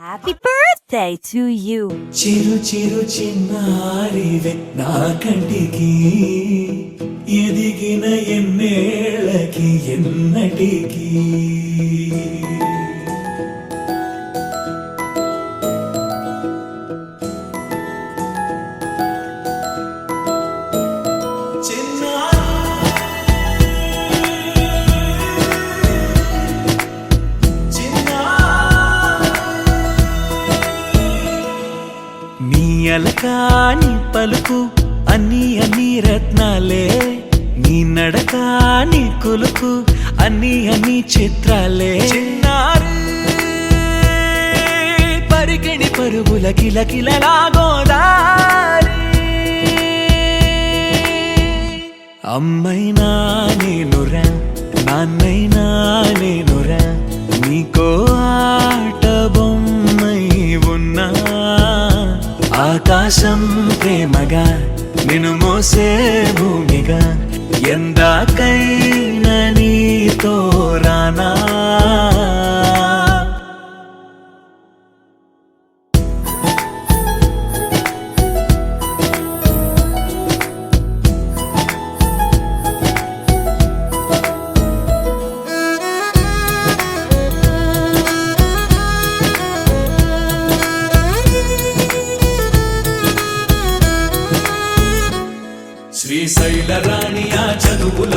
Happy birthday to you. చిరు చిరు చిన్నారివే నా కంటికి ఎదిగిన ఎన్నేళ్ళకి ఎన్నటికి నీ అలకాని పలుకు అన్ని అన్ని రత్నాలే నీ నడకాని కులుకు అన్ని అన్ని చిత్రాలే చిన్నారు పరిగిణి పరుగుల కిలకిలలాగోదారి అమ్మైనా నేనురా నాన్నైనా నేనురా నీకో ఆట బొమ్మై ఉన్నా ఆకాశం ప్రేమగా నిన్ను మోసే భూమిగా ఎందాకైనా నీతో రానా శ్రీశైల రాణియా చదువుల